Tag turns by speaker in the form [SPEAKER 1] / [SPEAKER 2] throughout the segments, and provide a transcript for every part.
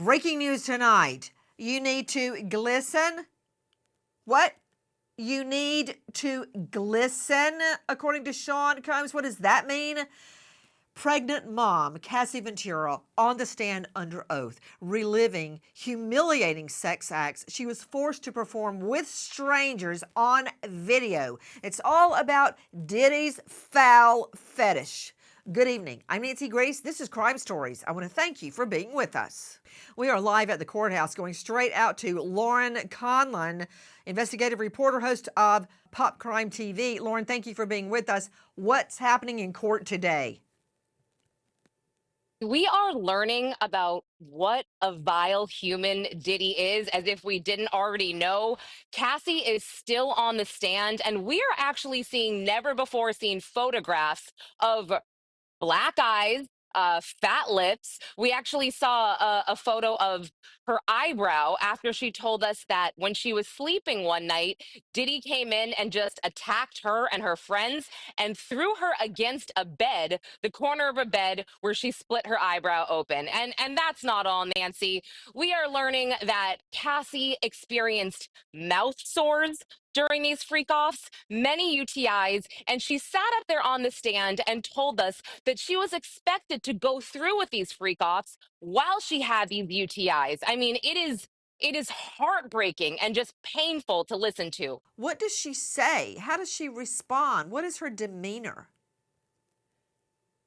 [SPEAKER 1] Breaking news tonight. You need to glisten. What? You need to glisten, according to Sean Combs. What does that mean? Pregnant mom Cassie Ventura on the stand under oath, reliving humiliating sex acts she was forced to perform with strangers on video. It's all about Diddy's foul fetish. Good evening. I'm Nancy Grace. This is Crime Stories. I want to thank you for being with us. We are live at the courthouse, going straight out to Lauren Conlon, investigative reporter, host of Pop Crime TV. Lauren, thank you for being with us. What's happening in court today?
[SPEAKER 2] We are learning about what a vile human Diddy is, as if we didn't already know. Cassie is still on the stand, and we are actually seeing never before seen photographs of black eyes, fat lips. We actually saw a photo of her eyebrow after she told us that when she was sleeping one night, Diddy came in and just attacked her and her friends and threw her against a bed, the corner of a bed where she split her eyebrow open. And that's not all, Nancy. We are learning that Cassie experienced mouth sores during these freak offs, many UTIs, and she sat up there on the stand and told us that she was expected to go through with these freak offs while she had these UTIs. I mean, it is heartbreaking and just painful to listen to.
[SPEAKER 1] What does she say? How does she respond? What is her demeanor?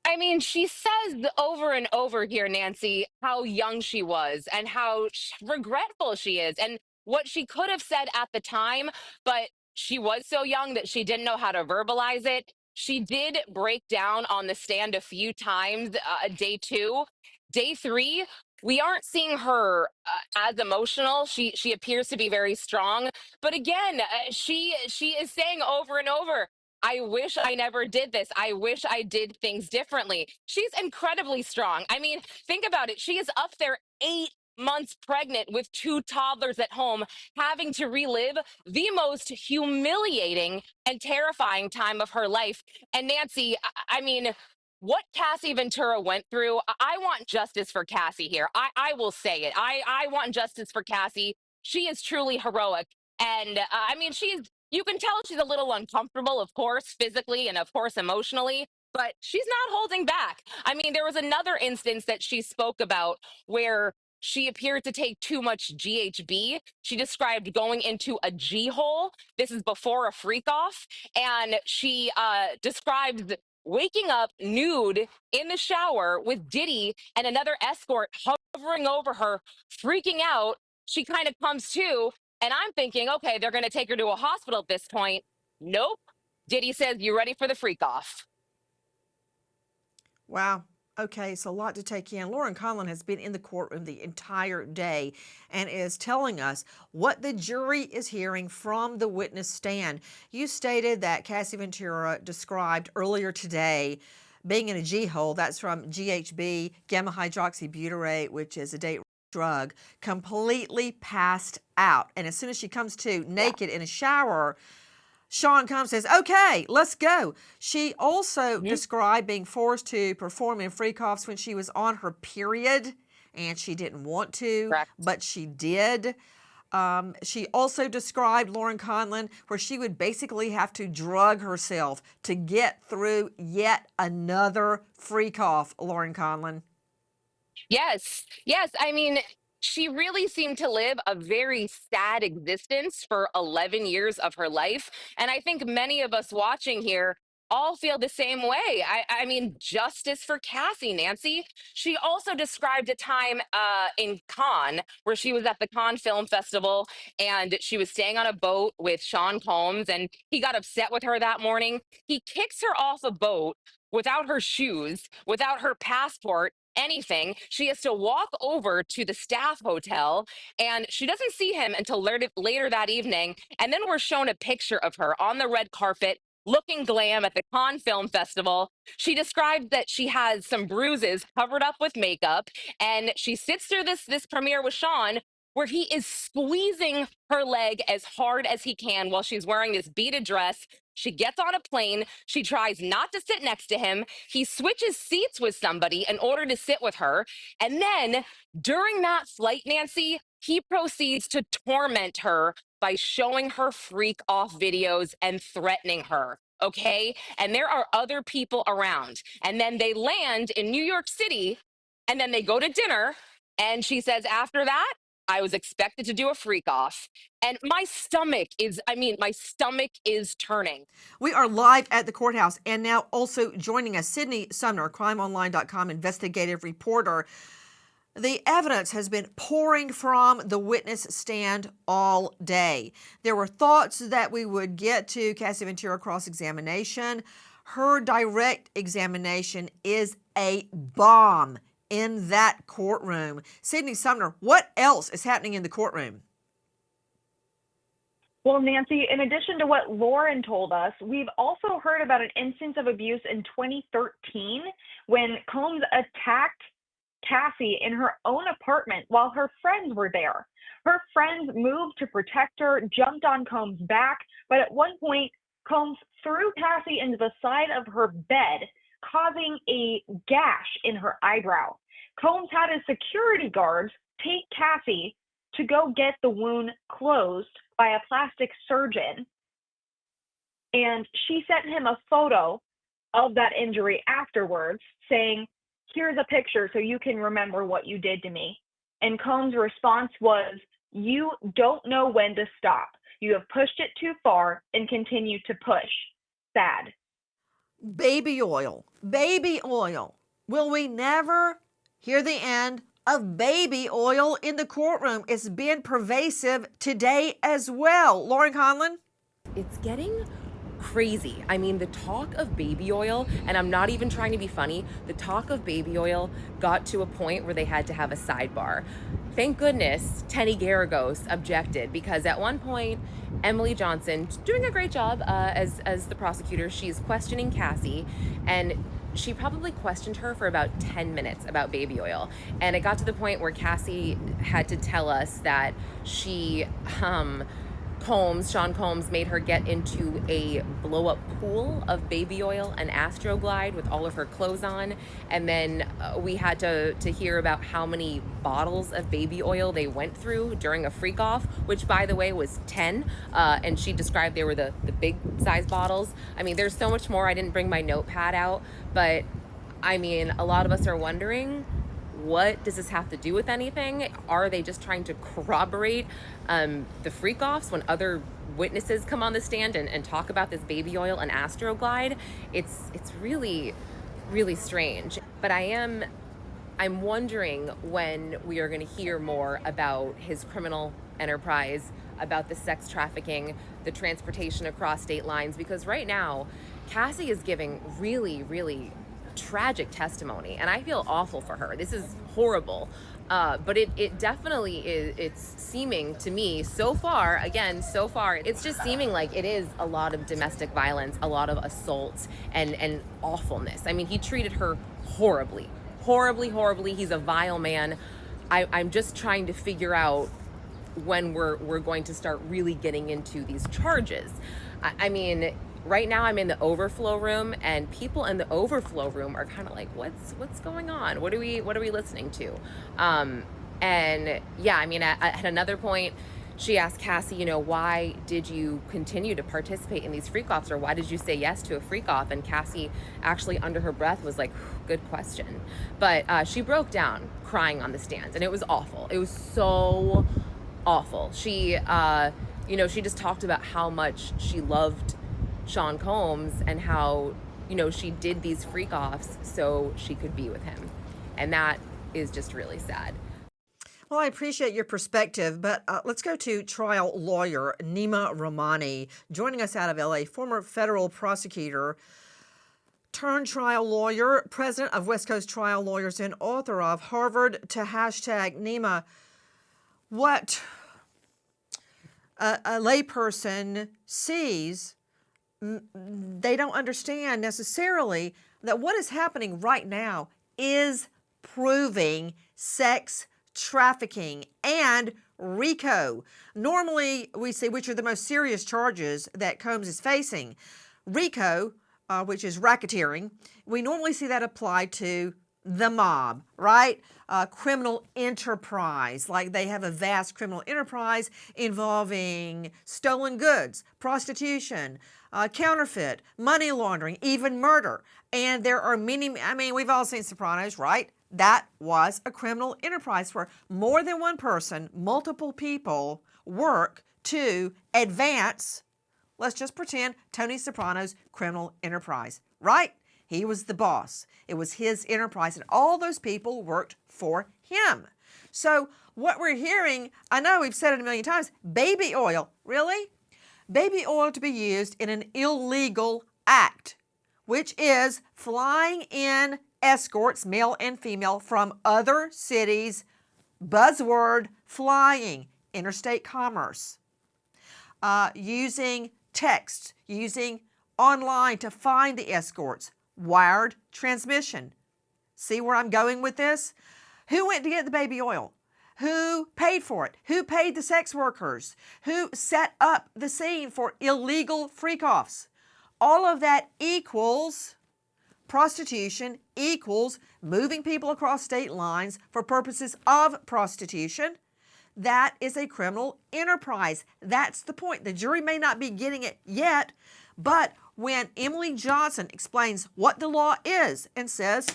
[SPEAKER 2] I mean, she says over and over here, Nancy, how young she was and how regretful she is and what she could have said at the time, but she was so young that she didn't know how to verbalize it. She did break down on the stand a few times, day two. Day three, we aren't seeing her as emotional. She appears to be very strong, but again, she is saying over and over, I wish I never did this. I wish I did things differently. She's incredibly strong. I mean, think about it. She is up there 8 months pregnant with two toddlers at home, having to relive the most humiliating and terrifying time of her life. And Nancy, I mean, what Cassie Ventura went through, I want justice for Cassie here. I will say it. I want justice for Cassie. She is truly heroic. And I mean, you can tell she's a little uncomfortable, of course, physically and of course emotionally, but she's not holding back. I mean, there was another instance that she spoke about where she appeared to take too much GHB. She described going into a G hole. This is before a freak off. And she described waking up nude in the shower with Diddy and another escort hovering over her, freaking out. She kind of comes to, and I'm thinking, okay, they're going to take her to a hospital at this point. Nope. Diddy says, you ready for the freak off?
[SPEAKER 1] Wow. Okay, it's a lot to take in. Lauren Conlon has been in the courtroom the entire day and is telling us what the jury is hearing from the witness stand. You stated that Cassie Ventura described earlier today being in a G hole. That's from GHB, gamma hydroxybutyrate, which is a date drug, completely passed out. And as soon as she comes to naked in a shower, Sean comes and says, okay, let's go. She also described being forced to perform in freak offs when she was on her period, and she didn't want to,
[SPEAKER 2] Correct.
[SPEAKER 1] but she did. She also described, Lauren Conlon, where she would basically have to drug herself to get through yet another freak off, Lauren Conlon.
[SPEAKER 2] Yes. Yes. I mean, she really seemed to live a very sad existence for 11 years of her life. And I think many of us watching here all feel the same way. I mean, justice for Cassie, Nancy. She also described a time in Cannes where she was at the Cannes Film Festival and she was staying on a boat with Sean Combs and he got upset with her that morning. He kicks her off a boat without her shoes, without her passport, anything. She has to walk over to the staff hotel and she doesn't see him until later that evening. And then we're shown a picture of her on the red carpet looking glam at the Cannes Film Festival. She described that she has some bruises covered up with makeup and she sits through this premiere with Sean where he is squeezing her leg as hard as he can while she's wearing this beaded dress. She gets on a plane. She tries not to sit next to him. He switches seats with somebody in order to sit with her. And then during that flight, Nancy, he proceeds to torment her by showing her freak off videos and threatening her. Okay. And there are other people around. And then they land in New York City and then they go to dinner. And she says, after that, I was expected to do a freak off. And my stomach is turning.
[SPEAKER 1] We are live at the courthouse, and now also joining us, Sydney Sumner, crimeonline.com investigative reporter. The evidence has been pouring from the witness stand all day. There were thoughts that we would get to Cassie Ventura cross-examination. Her direct examination is a bomb in that courtroom. Sydney Sumner, what else is happening in the courtroom?
[SPEAKER 3] Well, Nancy, in addition to what Lauren told us, we've also heard about an instance of abuse in 2013 when Combs attacked Cassie in her own apartment while her friends were there. Her friends moved to protect her, jumped on Combs' back, but at one point, Combs threw Cassie into the side of her bed, causing a gash in her eyebrow. Combs had his security guards take Cassie to go get the wound closed by a plastic surgeon. And she sent him a photo of that injury afterwards, saying, "Here's a picture so you can remember what you did to me." And Combs' response was, "You don't know when to stop. You have pushed it too far and continue to push." Sad.
[SPEAKER 1] Baby oil. Baby oil. Will we never hear the end of baby oil in the courtroom? It's been pervasive today as well. Lauren Conlon?
[SPEAKER 4] It's getting crazy. I mean, the talk of baby oil, and I'm not even trying to be funny, the talk of baby oil got to a point where they had to have a sidebar. Thank goodness Tenny Garagos objected, because at one point, Emily Johnson, doing a great job as the prosecutor, she's questioning Cassie, and she probably questioned her for about 10 minutes about baby oil. And it got to the point where Cassie had to tell us that Sean Combs made her get into a blow-up pool of baby oil and Astroglide with all of her clothes on. And then we had to hear about how many bottles of baby oil they went through during a freak-off, which, by the way, was 10. And she described they were the big size bottles. I mean, there's so much more. I didn't bring my notepad out, but I mean, a lot of us are wondering, what does this have to do with anything? Are they just trying to corroborate the freak-offs when other witnesses come on the stand and talk about this baby oil and Astroglide? It's really, really strange. But I'm wondering when we are going to hear more about his criminal enterprise, about the sex trafficking, the transportation across state lines, because right now, Cassie is giving really, really tragic testimony, and I feel awful for her. This is horrible, but it definitely is. It's seeming to me so far, it's just seeming like it is a lot of domestic violence, a lot of assaults and awfulness. I mean, he treated her horribly. He's a vile man. I'm just trying to figure out when we're going to start really getting into these charges. I mean, right now I'm in the overflow room, and people in the overflow room are kind of like, what's going on? What are we listening to? And yeah, I mean, at another point, she asked Cassie, why did you continue to participate in these freak-offs, or why did you say yes to a freak-off? And Cassie actually, under her breath, was like, good question. But she broke down crying on the stand, and it was awful. It was so awful. She, she just talked about how much she loved Sean Combs and how, she did these freak-offs so she could be with him. And that is just really sad.
[SPEAKER 1] Well, I appreciate your perspective, but let's go to trial lawyer Nima Rahmani, joining us out of LA, former federal prosecutor turned trial lawyer, president of West Coast Trial Lawyers, and author of Harvard to Hashtag. Nima, what a layperson sees, they don't understand necessarily that what is happening right now is proving sex trafficking, and RICO. Normally, we see which are the most serious charges that Combs is facing. RICO, which is racketeering, we normally see that applied to the mob, right? Criminal enterprise, like they have a vast criminal enterprise involving stolen goods, prostitution, counterfeit, money laundering, even murder. And there are many, I mean, we've all seen Sopranos, right? That was a criminal enterprise where more than one person, multiple people work to advance, let's just pretend, Tony Soprano's criminal enterprise, right? He was the boss. It was his enterprise, and all those people worked for him. So what we're hearing, I know we've said it a million times, baby oil, really? Baby oil to be used in an illegal act, which is flying in escorts, male and female, from other cities, buzzword, flying, interstate commerce, using text, using online to find the escorts, wired transmission. See where I'm going with this? Who went to get the baby oil? Who paid for it? Who paid the sex workers? Who set up the scene for illegal freak-offs? All of that equals prostitution, equals moving people across state lines for purposes of prostitution. That is a criminal enterprise. That's the point. The jury may not be getting it yet, but when Emily Johnson explains what the law is and says,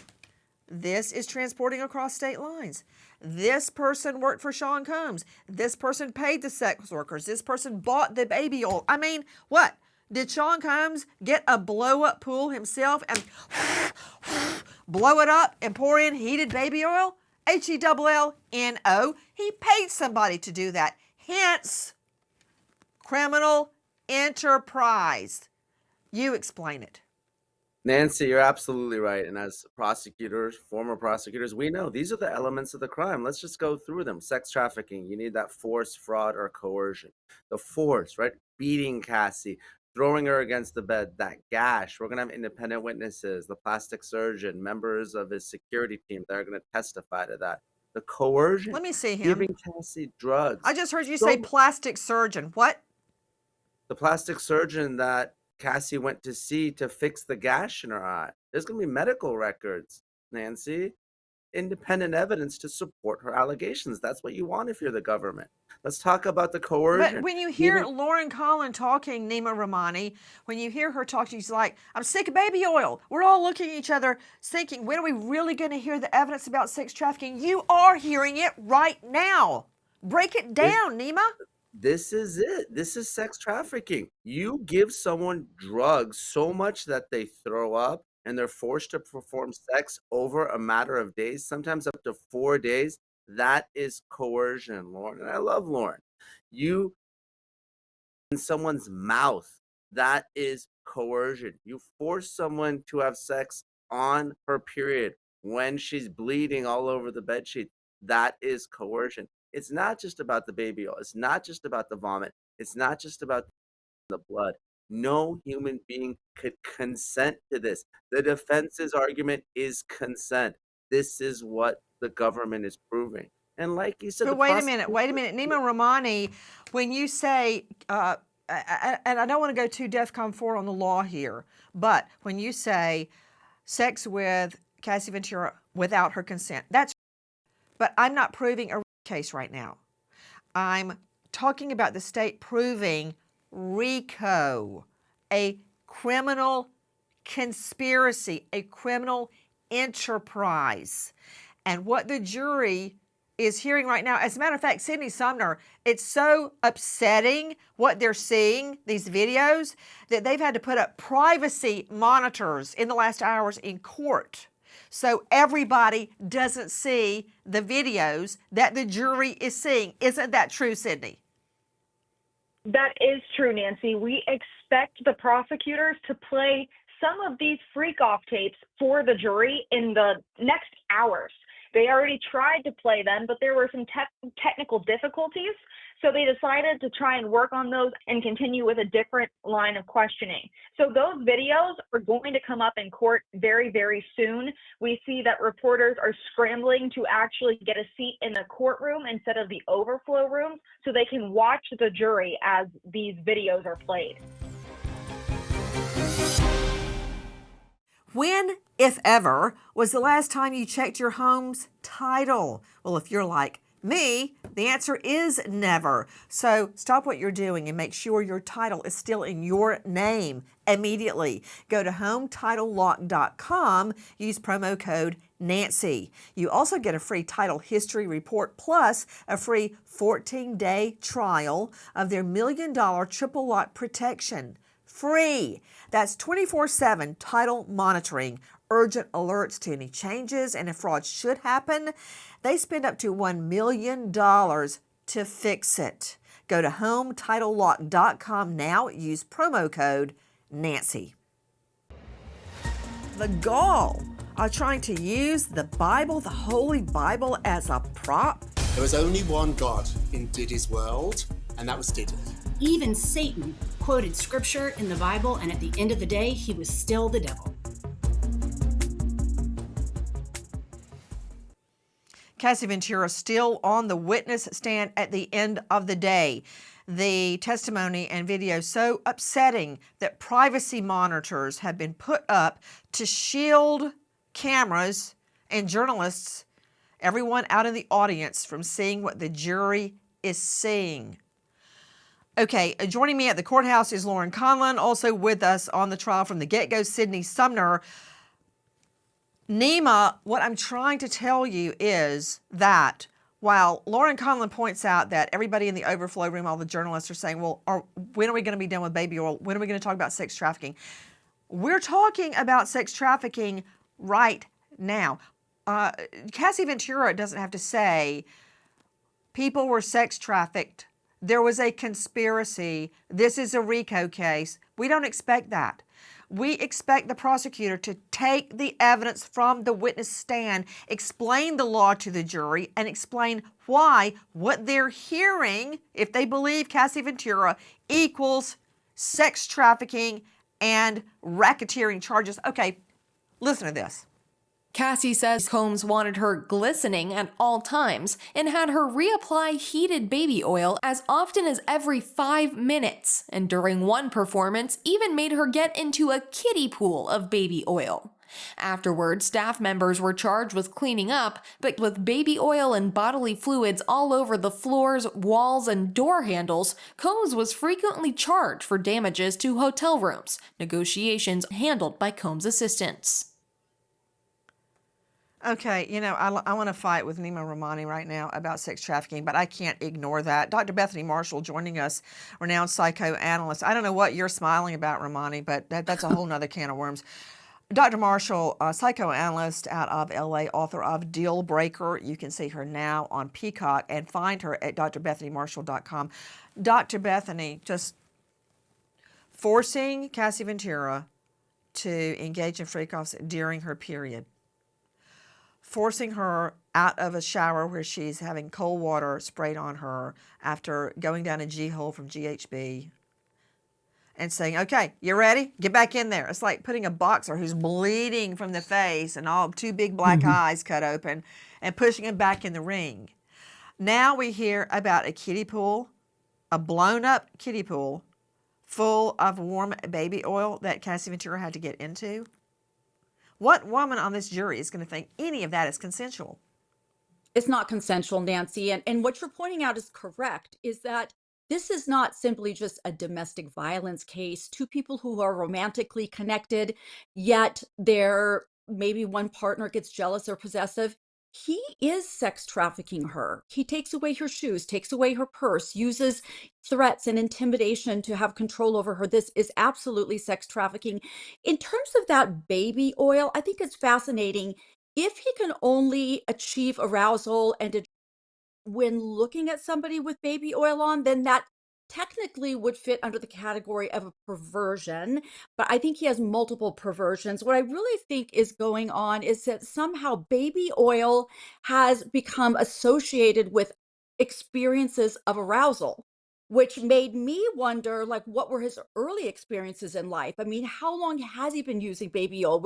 [SPEAKER 1] this is transporting across state lines. This person worked for Sean Combs. This person paid the sex workers. This person bought the baby oil. I mean, what? Did Sean Combs get a blow-up pool himself and blow it up and pour in heated baby oil? H-E-double-L-N-O. He paid somebody to do that. Hence, criminal enterprise. You explain it.
[SPEAKER 5] Nancy, you're absolutely right. And as prosecutors, former prosecutors, we know these are the elements of the crime. Let's just go through them. Sex trafficking, you need that force, fraud, or coercion. The force, right? Beating Cassie, throwing her against the bed, that gash. We're going to have independent witnesses, the plastic surgeon, members of his security team that are going to testify to that. The coercion.
[SPEAKER 1] Let me see him.
[SPEAKER 5] Giving Cassie drugs.
[SPEAKER 1] I just heard you say plastic surgeon. What?
[SPEAKER 5] The plastic surgeon that Cassie went to see to fix the gash in her eye. There's going to be medical records, Nancy. Independent evidence to support her allegations. That's what you want if you're the government. Let's talk about the coercion.
[SPEAKER 1] But when you hear Lauren Collin talking, Nima Rahmani, when you hear her talk, she's like, I'm sick of baby oil. We're all looking at each other thinking, when are we really going to hear the evidence about sex trafficking? You are hearing it right now. Break it down, Nima.
[SPEAKER 5] This is it. This is sex trafficking. You give someone drugs so much that they throw up and they're forced to perform sex over a matter of days, sometimes up to 4 days. That is coercion, Lauren. And I love Lauren. You in someone's mouth, that is coercion. You force someone to have sex on her period when she's bleeding all over the bedsheet. That is coercion. It's not just about the baby oil. It's not just about the vomit. It's not just about the blood. No human being could consent to this. The defense's argument is consent. This is what the government is proving. And like you said,
[SPEAKER 1] but wait a minute. Nima Rahmani, when you say, and I don't want to go too DEFCON 4 on the law here, but when you say sex with Cassie Ventura without her consent, that's, but I'm not proving a case right now. I'm talking about the state proving RICO, a criminal conspiracy, a criminal enterprise. And what the jury is hearing right now, as a matter of fact, Sydney Sumner, it's so upsetting what they're seeing, these videos, that they've had to put up privacy monitors in the last hours in court so everybody doesn't see the videos that the jury is seeing. Isn't that true, Sydney?
[SPEAKER 3] That is true, Nancy. We expect the prosecutors to play some of these freak-off tapes for the jury in the next hours. They already tried to play them, but there were some technical difficulties. So they decided to try and work on those and continue with a different line of questioning. So those videos are going to come up in court very, very soon. We see that reporters are scrambling to actually get a seat in the courtroom instead of the overflow rooms so they can watch the jury as these videos are played.
[SPEAKER 1] When, if ever, was the last time you checked your home's title? Well, if you're like me, the answer is never. So stop what you're doing and make sure your title is still in your name immediately. Go to HometitleLock.com, use promo code Nancy. You also get a free title history report plus a free 14-day trial of their $1 million triple lock protection. Free. That's 24/7 title monitoring, urgent alerts to any changes, and if fraud should happen, they spend up to $1 million to fix it. Go to HometitleLock.com now. Use promo code Nancy. The gall are trying to use the Bible, the Holy Bible, as a prop.
[SPEAKER 6] There was only one God in Diddy's world, and that was Diddy.
[SPEAKER 7] Even Satan quoted scripture in the Bible, and at the end of the day, he was still the devil.
[SPEAKER 1] Cassie Ventura still on the witness stand at the end of the day. The testimony and video so upsetting that privacy monitors have been put up to shield cameras and journalists, everyone out in the audience, from seeing what the jury is seeing. Okay, joining me at the courthouse is Lauren Conlon, also with us on the trial from the get-go, Sydney Sumner. Nima, what I'm trying to tell you is that while Lauren Conlon points out that everybody in the overflow room, all the journalists are saying, well, when are we going to be done with baby oil? When are we going to talk about sex trafficking? We're talking about sex trafficking right now. Cassie Ventura doesn't have to say people were sex trafficked. There was a conspiracy. This is a RICO case. We don't expect that. We expect the prosecutor to take the evidence from the witness stand, explain the law to the jury, and explain why what they're hearing, if they believe Cassie Ventura, equals sex trafficking and racketeering charges. Okay, listen to this.
[SPEAKER 8] Cassie says Combs wanted her glistening at all times and had her reapply heated baby oil as often as every 5 minutes, and during one performance even made her get into a kiddie pool of baby oil. Afterward, staff members were charged with cleaning up, but with baby oil and bodily fluids all over the floors, walls, and door handles, Combs was frequently charged for damages to hotel rooms, negotiations handled by Combs' assistants.
[SPEAKER 1] Okay, you know, I want to fight with Nima Rahmani right now about sex trafficking, but I can't ignore that. Dr. Bethany Marshall joining us, renowned psychoanalyst. I don't know what you're smiling about, Rahmani, but that's a whole nother can of worms. Dr. Marshall, psychoanalyst out of LA, author of Deal Breaker. You can see her now on Peacock and find her at drbethanymarshall.com. Dr. Bethany, just forcing Cassie Ventura to engage in freak-offs during her period. Forcing her out of a shower where she's having cold water sprayed on her after going down a G-hole from GHB and saying, okay, you ready? Get back in there. It's like putting a boxer who's bleeding from the face and all two big black eyes cut open and pushing him back in the ring. Now we hear about a kiddie pool, a blown up kiddie pool full of warm baby oil that Cassie Ventura had to get into. What woman on this jury is going to think any of that is consensual?
[SPEAKER 9] It's not consensual, Nancy. And what you're pointing out is correct, is that this is not simply just a domestic violence case, two people who are romantically connected, yet maybe one partner gets jealous or possessive. He is sex trafficking her. He takes away her shoes, takes away her purse, uses threats and intimidation to have control over her. This is absolutely sex trafficking. In terms of that baby oil, I think it's fascinating. If he can only achieve arousal and when looking at somebody with baby oil on, then that technically would fit under the category of a perversion, but I think he has multiple perversions. What I really think is going on is that somehow baby oil has become associated with experiences of arousal, which made me wonder, like, what were his early experiences in life? I mean, how long has he been using baby oil?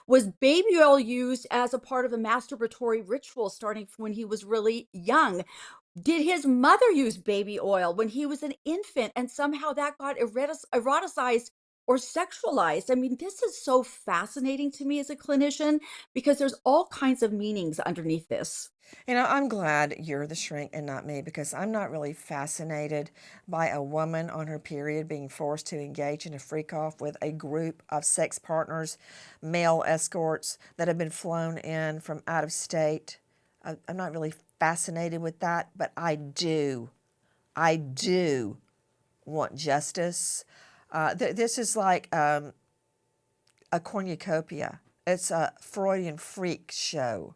[SPEAKER 9] Was baby oil used as a part of a masturbatory ritual starting from when he was really young? Did his mother use baby oil when he was an infant and somehow that got eroticized or sexualized? I mean, this is so fascinating to me as a clinician because there's all kinds of meanings underneath this.
[SPEAKER 1] I'm glad you're the shrink and not me, because I'm not really fascinated by a woman on her period being forced to engage in a freak off with a group of sex partners, male escorts that have been flown in from out of state. I'm not really fascinated with that, but I do want justice. This is like a cornucopia. It's a Freudian freak show.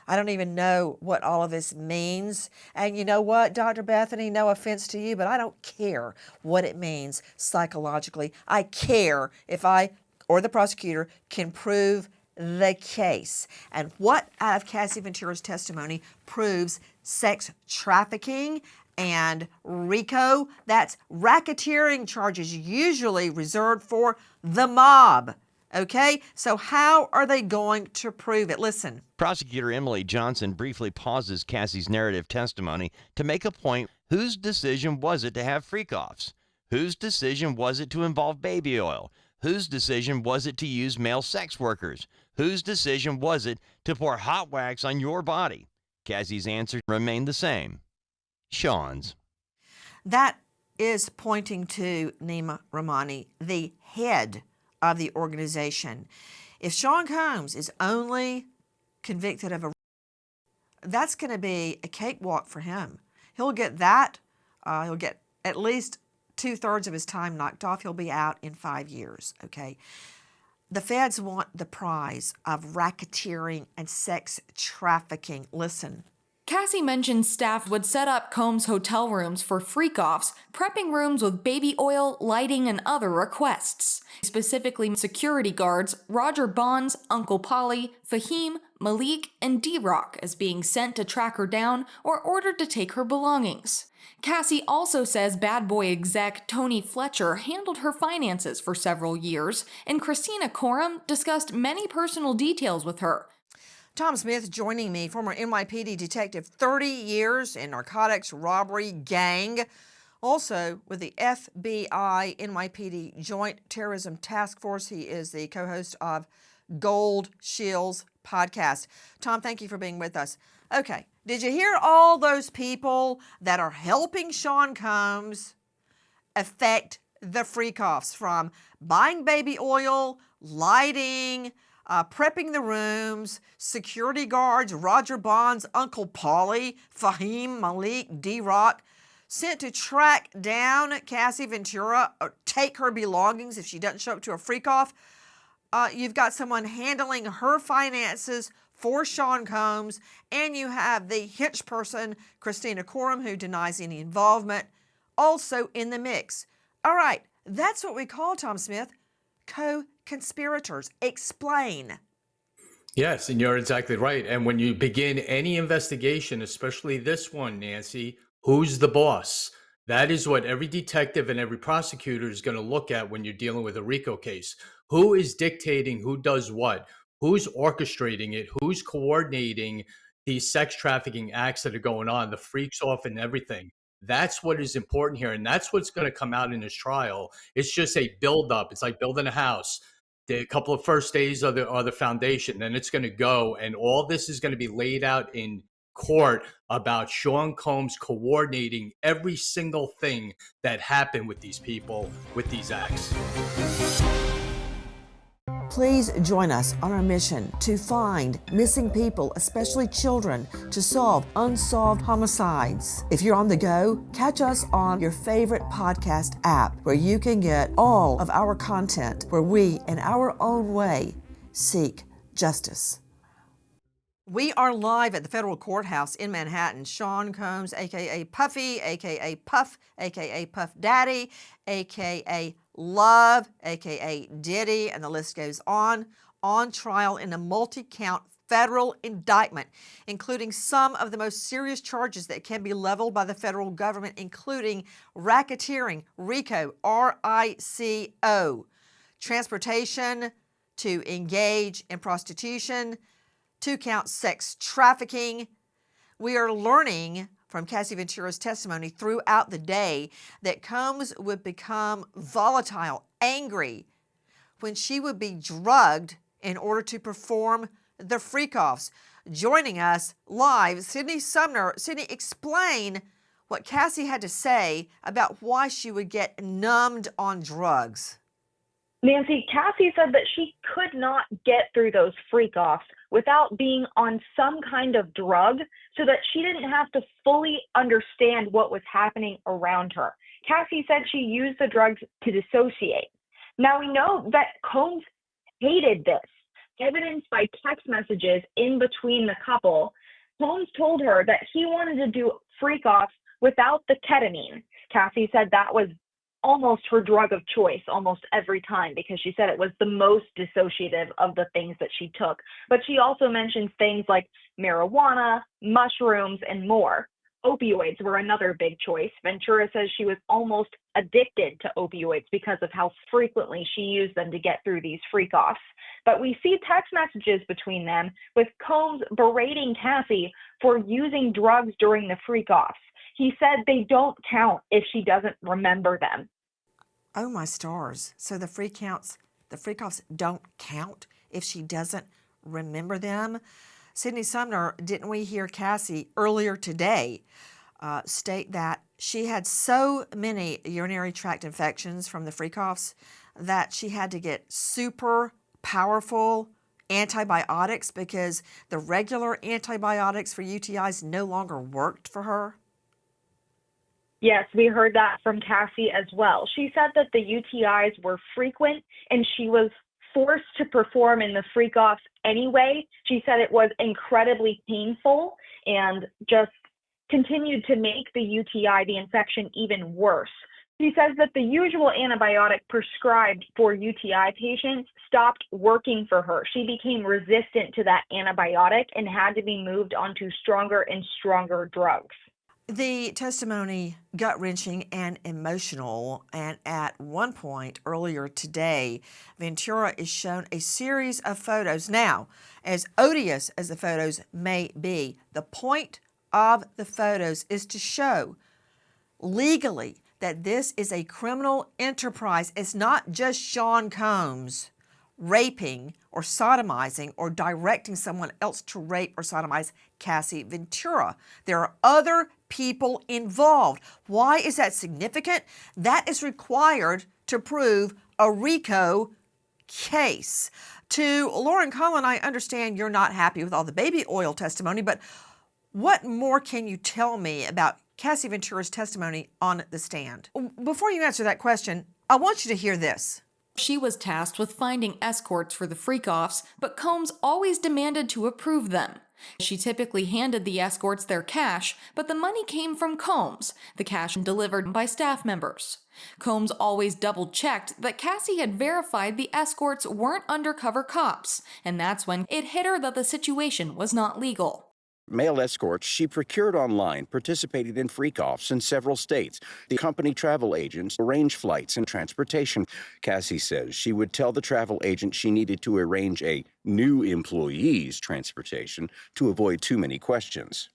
[SPEAKER 1] I don't even know what all of this means. And you know what, Dr. Bethany, no offense to you, but I don't care what it means psychologically. I care if I or the prosecutor can prove the case. And what out of Cassie Ventura's testimony proves sex trafficking and RICO? That's racketeering charges usually reserved for the mob. Okay, so how are they going to prove it? Listen.
[SPEAKER 10] Prosecutor Emily Johnson briefly pauses Cassie's narrative testimony to make a point. Whose decision was it to have freak-offs? Whose decision was it to involve baby oil? Whose decision was it to use male sex workers? Whose decision was it to pour hot wax on your body? Cassie's answer remained the same. Sean's.
[SPEAKER 1] That is pointing to Nima Rahmani, the head of the organization. If Sean Combs is only convicted of that's going to be a cakewalk for him. He'll get that. He'll get at least 2/3 of his time knocked off. He'll be out in 5 years, okay? The feds want the prize of racketeering and sex trafficking. Listen.
[SPEAKER 8] Cassie mentioned staff would set up Combs' hotel rooms for freak-offs, prepping rooms with baby oil, lighting, and other requests. Specifically, security guards Roger Bonds, Uncle Polly, Fahim, Malik, and D-Rock as being sent to track her down or ordered to take her belongings. Cassie also says bad boy exec Tony Fletcher handled her finances for several years, and Christina Coram discussed many personal details with her.
[SPEAKER 1] Tom Smith joining me, former NYPD detective, 30 years in narcotics, robbery, gang. Also with the FBI NYPD Joint Terrorism Task Force. He is the co-host of Gold Shields podcast. Tom, thank you for being with us. Okay, did you hear all those people that are helping Sean Combs affect the freak-offs, from buying baby oil, lighting, prepping the rooms, security guards, Roger Bonds, Uncle Polly, Fahim, Malik, D-Rock, sent to track down Cassie Ventura or take her belongings if she doesn't show up to a freak-off? You've got someone handling her finances for Sean Combs, and you have the hench person, Christina Coram, who denies any involvement, also in the mix. All right, that's what we call, Tom Smith, co-conspirators. Explain.
[SPEAKER 11] Yes, and you're exactly right. And when you begin any investigation, especially this one, Nancy, who's the boss? That is what every detective and every prosecutor is going to look at when you're dealing with a RICO case. Who is dictating who does what? Who's orchestrating it? Who's coordinating these sex trafficking acts that are going on, the freaks off and everything? That's what is important here. And that's what's going to come out in this trial. It's just a buildup. It's like building a house. The couple of first days are the foundation. Then it's going to go. And all this is going to be laid out in court about Sean Combs coordinating every single thing that happened with these people, with these acts.
[SPEAKER 1] Please join us on our mission to find missing people, especially children, to solve unsolved homicides. If you're on the go, catch us on your favorite podcast app, where you can get all of our content, where we, in our own way, seek justice. We are live at the federal courthouse in Manhattan. Sean Combs, aka Puffy, aka Puff, aka Puff Daddy, aka Love, aka Diddy, and the list goes on trial in a multi-count federal indictment, including some of the most serious charges that can be leveled by the federal government, including racketeering, RICO, RICO, transportation to engage in prostitution, 2-count sex trafficking. We are learning from Cassie Ventura's testimony throughout the day that Combs would become volatile, angry, when she would be drugged in order to perform the freak-offs. Joining us live, Sydney Sumner. Sydney, explain what Cassie had to say about why she would get numbed on drugs.
[SPEAKER 3] Nancy, Cassie said that she could not get through those freak-offs without being on some kind of drug so that she didn't have to fully understand what was happening around her. Cassie said she used the drugs to dissociate. Now we know that Combs hated this, evidenced by text messages in between the couple. Combs told her that he wanted to do freak-offs without the ketamine. Cassie said that was almost her drug of choice almost every time because she said it was the most dissociative of the things that she took. But she also mentions things like marijuana, mushrooms, and more. Opioids were another big choice. Ventura says she was almost addicted to opioids because of how frequently she used them to get through these freak-offs. But we see text messages between them with Combs berating Cassie for using drugs during the freak-offs. He said they don't count if she doesn't remember them.
[SPEAKER 1] Oh my stars. So the freak-offs don't count if she doesn't remember them? Sydney Sumner, didn't we hear Cassie earlier today state that she had so many urinary tract infections from the freak-offs that she had to get super powerful antibiotics because the regular antibiotics for UTIs no longer worked for her?
[SPEAKER 3] Yes, we heard that from Cassie as well. She said that the UTIs were frequent and she was forced to perform in the freak-offs anyway. She said it was incredibly painful and just continued to make the UTI, the infection, even worse. She says that the usual antibiotic prescribed for UTI patients stopped working for her. She became resistant to that antibiotic and had to be moved onto stronger and stronger drugs.
[SPEAKER 1] The testimony, gut-wrenching and emotional, and at one point earlier today, Ventura is shown a series of photos. Now, as odious as the photos may be, the point of the photos is to show legally that this is a criminal enterprise. It's not just Sean Combs raping or sodomizing or directing someone else to rape or sodomize Cassie Ventura. There are other people involved. Why is that significant? That is required to prove a RICO case. To Lauren Collin, I understand you're not happy with all the baby oil testimony, but what more can you tell me about Cassie Ventura's testimony on the stand? Before you answer that question, I want you to hear this.
[SPEAKER 8] She was tasked with finding escorts for the freak-offs, but Combs always demanded to approve them. She typically handed the escorts their cash, but the money came from Combs, the cash delivered by staff members. Combs always double-checked that Cassie had verified the escorts weren't undercover cops, and that's when it hit her that the situation was not legal.
[SPEAKER 12] Male escorts she procured online participated in freak-offs in several states. The company travel agents arranged flights and transportation. Cassie says she would tell the travel agent she needed to arrange a new employee's transportation to avoid too many questions.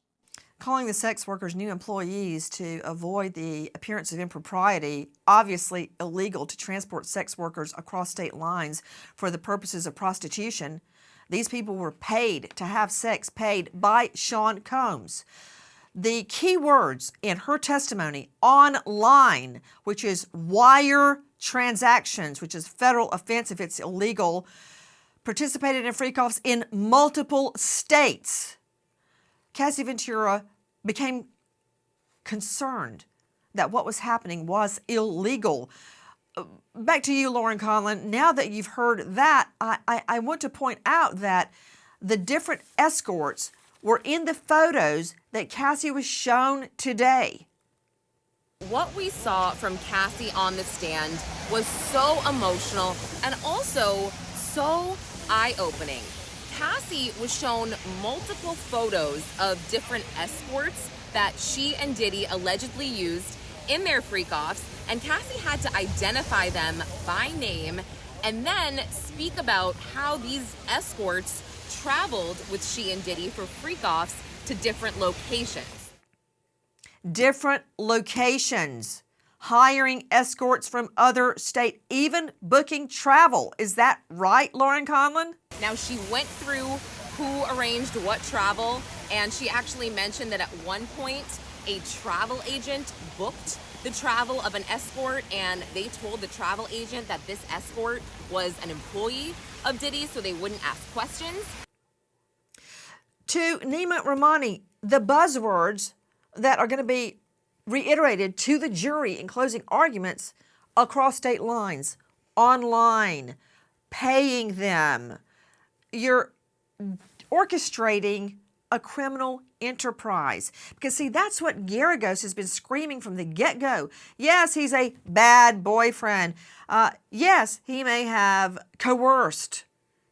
[SPEAKER 1] Calling the sex workers new employees to avoid the appearance of impropriety, obviously illegal to transport sex workers across state lines for the purposes of prostitution. These people were paid to have sex, paid by Sean Combs. The key words in her testimony, online, which is wire transactions, which is federal offense if it's illegal, participated in freak-offs in multiple states. Cassie Ventura became concerned that what was happening was illegal. Back to you, Lauren Collin. Now that you've heard that, I want to point out that the different escorts were in the photos that Cassie was shown today.
[SPEAKER 4] What we saw from Cassie on the stand was so emotional and also so eye-opening. Cassie was shown multiple photos of different escorts that she and Diddy allegedly used in their freak-offs, and Cassie had to identify them by name and then speak about how these escorts traveled with she and Diddy for freak-offs to different locations.
[SPEAKER 1] Different locations, hiring escorts from other states, even booking travel. Is that right, Lauren Conlon?
[SPEAKER 4] Now, she went through who arranged what travel, and she actually mentioned that at one point, a travel agent booked the travel of an escort, and they told the travel agent that this escort was an employee of Diddy, so they wouldn't ask questions.
[SPEAKER 1] To Nima Rahmani, the buzzwords that are going to be reiterated to the jury in closing arguments across state lines, online, paying them. You're orchestrating a criminal enterprise. Because, see, that's what Garagos has been screaming from the get-go. Yes, he's a bad boyfriend. Yes, he may have coerced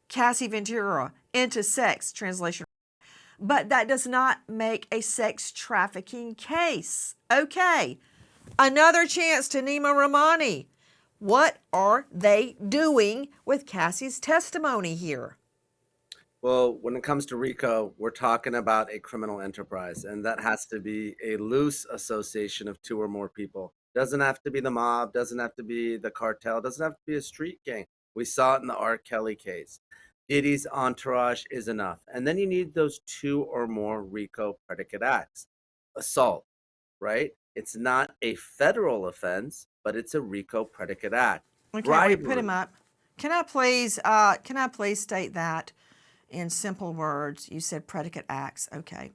[SPEAKER 1] Cassie Ventura into sex, translation. But that does not make a sex trafficking case. Okay, another chance to Nima Rahmani. What are they doing with Cassie's testimony here?
[SPEAKER 5] Well, when it comes to RICO, we're talking about a criminal enterprise, and that has to be a loose association of two or more people. Doesn't have to be the mob, doesn't have to be the cartel, doesn't have to be a street gang. We saw it in the R. Kelly case. Diddy's entourage is enough. And then you need those two or more RICO predicate acts. Assault, right? It's not a federal offense, but it's a RICO predicate act.
[SPEAKER 1] Okay,
[SPEAKER 5] Bribery.
[SPEAKER 1] wait, put him up. Can I please state that in simple words? You said predicate acts. Okay.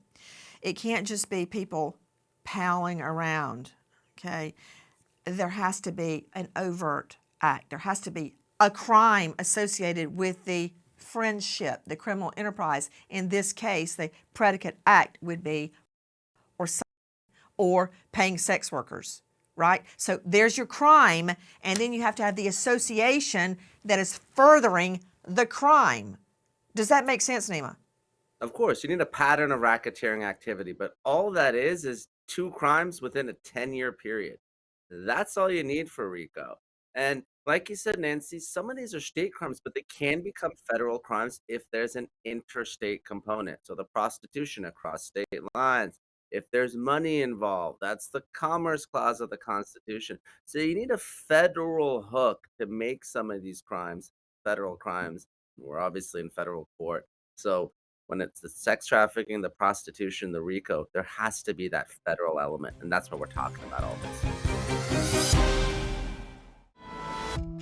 [SPEAKER 1] It can't just be people palling around. Okay. There has to be an overt act. There has to be a crime associated with the friendship, the criminal enterprise. In this case, the predicate act would be or paying sex workers, right? So there's your crime, and then you have to have the association that is furthering the crime. Does that make sense, Nima?
[SPEAKER 5] Of course, you need a pattern of racketeering activity, but all that is two crimes within a 10-year period. That's all you need for RICO. And like you said, Nancy, some of these are state crimes, but they can become federal crimes if there's an interstate component. So the prostitution across state lines, if there's money involved, that's the Commerce Clause of the Constitution. So you need a federal hook to make some of these crimes federal crimes. We're obviously in federal court. So when it's the sex trafficking, the prostitution, the RICO, there has to be that federal element. And that's what we're talking about all this.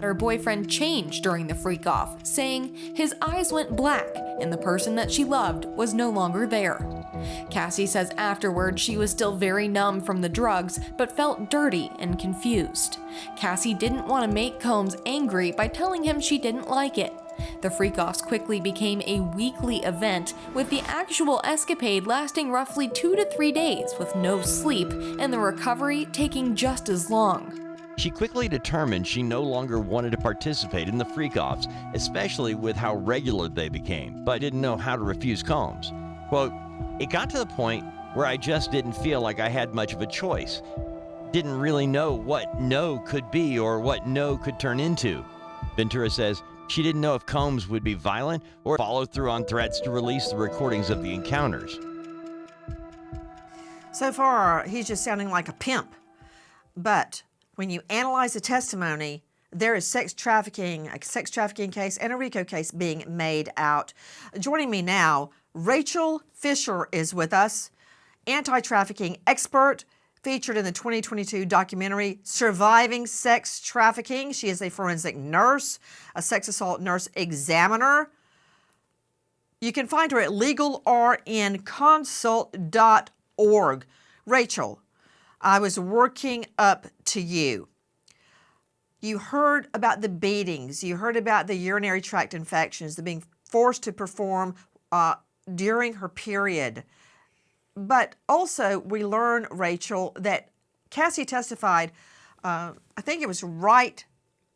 [SPEAKER 8] Her boyfriend changed during the freak-off, saying his eyes went black and the person that she loved was no longer there. Cassie says afterward she was still very numb from the drugs, but felt dirty and confused. Cassie didn't want to make Combs angry by telling him she didn't like it. The freak-offs quickly became a weekly event, with the actual escapade lasting roughly 2 to 3 days with no sleep, and the recovery taking just as long.
[SPEAKER 10] She quickly determined she no longer wanted to participate in the freak-offs, especially with how regular they became, but didn't know how to refuse Combs. Quote, "It got to the point where I just didn't feel like I had much of a choice. Didn't really know what no could be or what no could turn into." Ventura says she didn't know if Combs would be violent or follow through on threats to release the recordings of the encounters.
[SPEAKER 1] So far, he's just sounding like a pimp. But when you analyze the testimony, there is a sex trafficking case and a RICO case being made out. Joining me now, Rachel Fisher is with us, anti-trafficking expert, featured in the 2022 documentary Surviving Sex Trafficking. She is a forensic nurse, a sex assault nurse examiner. You can find her at legalrnconsult.org. Rachel, I was working up to you. You heard about the beatings. You heard about the urinary tract infections, the being forced to perform during her period. But also, we learn, Rachel, that Cassie testified, I think it was right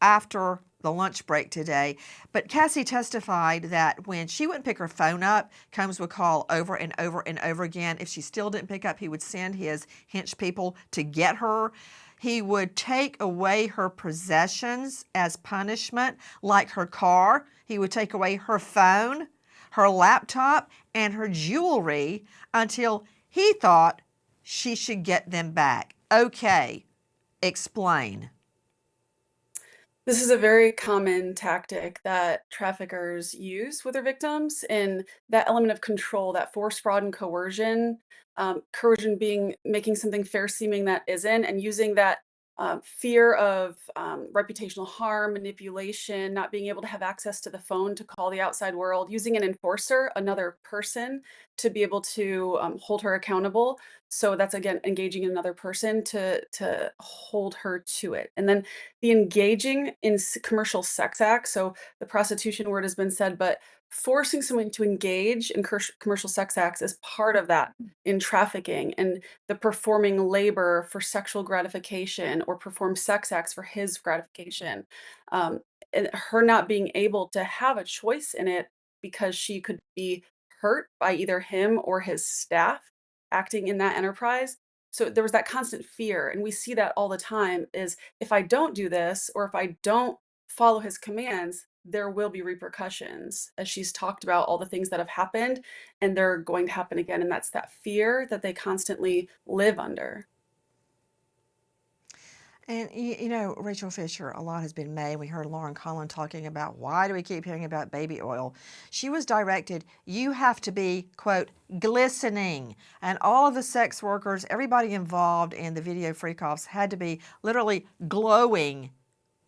[SPEAKER 1] after the lunch break today, but Cassie testified that when she wouldn't pick her phone up, Combs would call over and over and over again. If she still didn't pick up, he would send his hench people to get her. He would take away her possessions as punishment, like her car. He would take away her phone, her laptop, and her jewelry until he thought she should get them back. Okay, explain.
[SPEAKER 13] This is a very common tactic that traffickers use with their victims, and that element of control, that force, fraud, and coercion. Coercion being making something fair seeming that isn't, and using that fear of reputational harm, manipulation, not being able to have access to the phone to call the outside world, using an enforcer, another person, to be able to hold her accountable. So that's again engaging another person to hold her to it, and then the engaging in commercial sex acts. So the prostitution word has been said, but forcing someone to engage in commercial sex acts is part of that in trafficking, and the performing labor for sexual gratification or perform sex acts for his gratification. Um, and her not being able to have a choice in it because she could be hurt by either him or his staff acting in that enterprise. So there was that constant fear, and we see that all the time is if I don't do this or if I don't follow his commands, there will be repercussions. As she's talked about all the things that have happened and they're going to happen again. And that's that fear that they constantly live under.
[SPEAKER 1] And you know, Rachel Fisher, a lot has been made. We heard Lauren Collin talking about why do we keep hearing about baby oil. She was directed, you have to be, quote, glistening. And all of the sex workers, everybody involved in the video freak-offs had to be literally glowing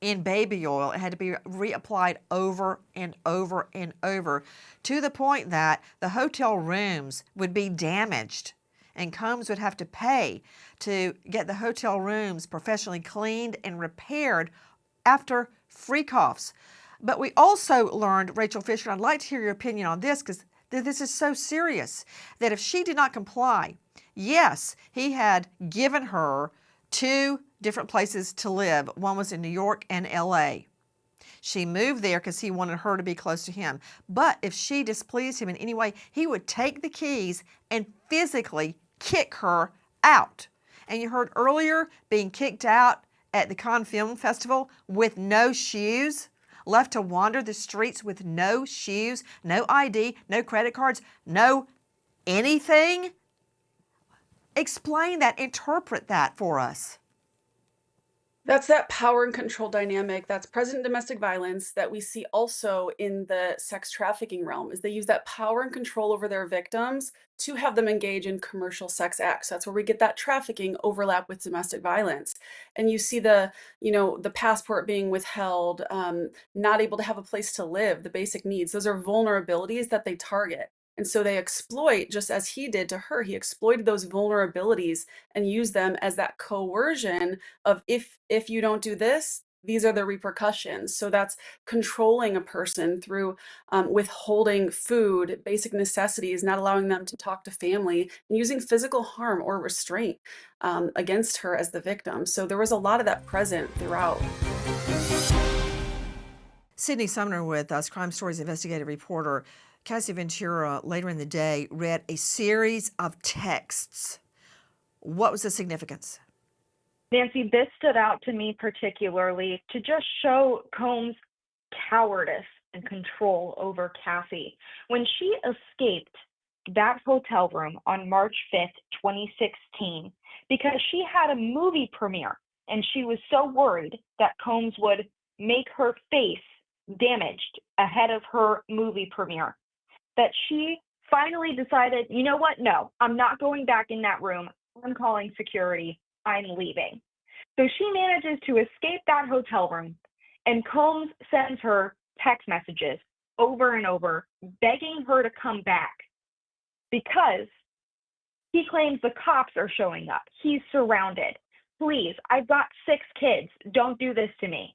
[SPEAKER 1] in baby oil. It had to be reapplied over and over and over to the point that the hotel rooms would be damaged and Combs would have to pay to get the hotel rooms professionally cleaned and repaired after freak-offs. But we also learned, Rachel Fisher, and I'd like to hear your opinion on this because this is so serious, that if she did not comply, yes, he had given her 2 different places to live. One was in New York and LA. She moved there because he wanted her to be close to him. But if she displeased him in any way, he would take the keys and physically kick her out. And you heard earlier being kicked out at the Cannes Film Festival with no shoes, left to wander the streets with no shoes, no ID, no credit cards, no anything. Explain that, interpret that for us.
[SPEAKER 13] That's that power and control dynamic that's present in domestic violence that we see also in the sex trafficking realm, is they use that power and control over their victims to have them engage in commercial sex acts. That's where we get that trafficking overlap with domestic violence. And you see the passport being withheld, not able to have a place to live, the basic needs. Those are vulnerabilities that they target. And so they exploit, just as he did to her, he exploited those vulnerabilities and used them as that coercion of if you don't do this, these are the repercussions. So that's controlling a person through withholding food, basic necessities, not allowing them to talk to family, and using physical harm or restraint against her as the victim. So there was a lot of that present throughout.
[SPEAKER 1] Sydney Sumner with us, Crime Stories investigative reporter. Cassie Ventura, later in the day, read a series of texts. What was the significance?
[SPEAKER 3] Nancy, this stood out to me particularly to just show Combs' cowardice and control over Cassie. When she escaped that hotel room on March 5th, 2016, because she had a movie premiere and she was so worried that Combs would make her face damaged ahead of her movie premiere, that she finally decided, you know what? No, I'm not going back in that room. I'm calling security. I'm leaving. So she manages to escape that hotel room, and Combs sends her text messages over and over, begging her to come back because he claims the cops are showing up. He's surrounded. Please, I've got 6 kids. Don't do this to me.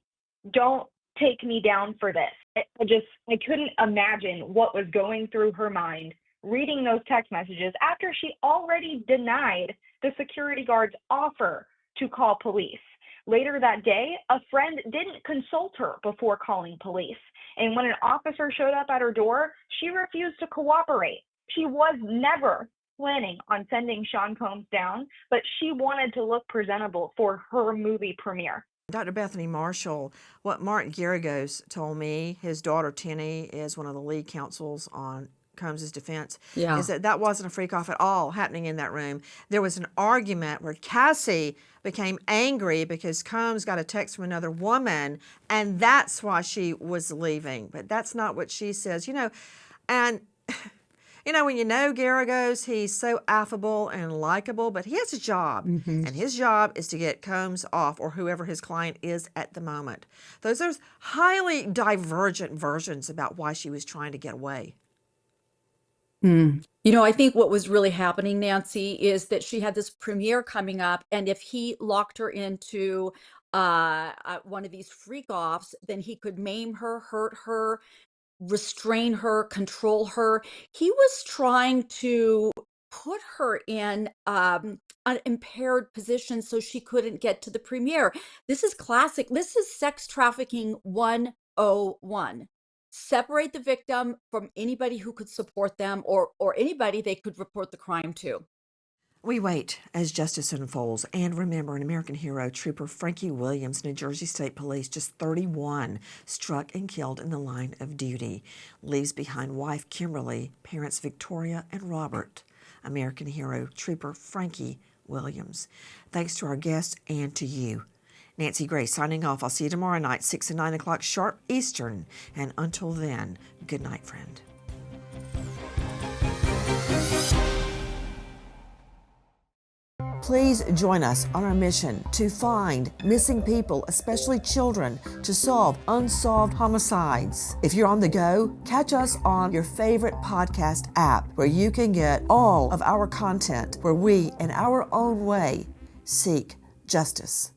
[SPEAKER 3] Don't take me down for this. I couldn't imagine what was going through her mind reading those text messages after she already denied the security guard's offer to call police. Later that day, a friend didn't consult her before calling police. And when an officer showed up at her door, she refused to cooperate. She was never planning on sending Sean Combs down, but she wanted to look presentable for her movie premiere.
[SPEAKER 1] Dr. Bethany Marshall, what Mark Garagos told me, his daughter Tenny is one of the lead counsels on Combs' defense, is that wasn't a freak off at all happening in that room. There was an argument where Cassie became angry because Combs got a text from another woman, and that's why she was leaving. But that's not what she says, And when you know Garagos, he's so affable and likable, but he has a job, and his job is to get Combs off, or whoever his client is at the moment. There's highly divergent versions about why she was trying to get away.
[SPEAKER 9] I think what was really happening, Nancy, is that she had this premiere coming up, and if he locked her into one of these freak offs, then he could maim her, hurt her, restrain her, control her. He was trying to put her in an impaired position so she couldn't get to the premiere. This is classic. This is sex trafficking 101. Separate the victim from anybody who could support them, or anybody they could report the crime to.
[SPEAKER 1] We wait as justice unfolds, and remember, an American hero, Trooper Frankie Williams, New Jersey State Police, just 31, struck and killed in the line of duty, leaves behind wife Kimberly, parents Victoria and Robert. American hero, Trooper Frankie Williams. Thanks to our guests and to you. Nancy Gray signing off. I'll see you tomorrow night, 6 and 9 o'clock sharp Eastern. And until then, good night, friend. Please join us on our mission to find missing people, especially children, to solve unsolved homicides. If you're on the go, catch us on your favorite podcast app, where you can get all of our content, where we, in our own way, seek justice.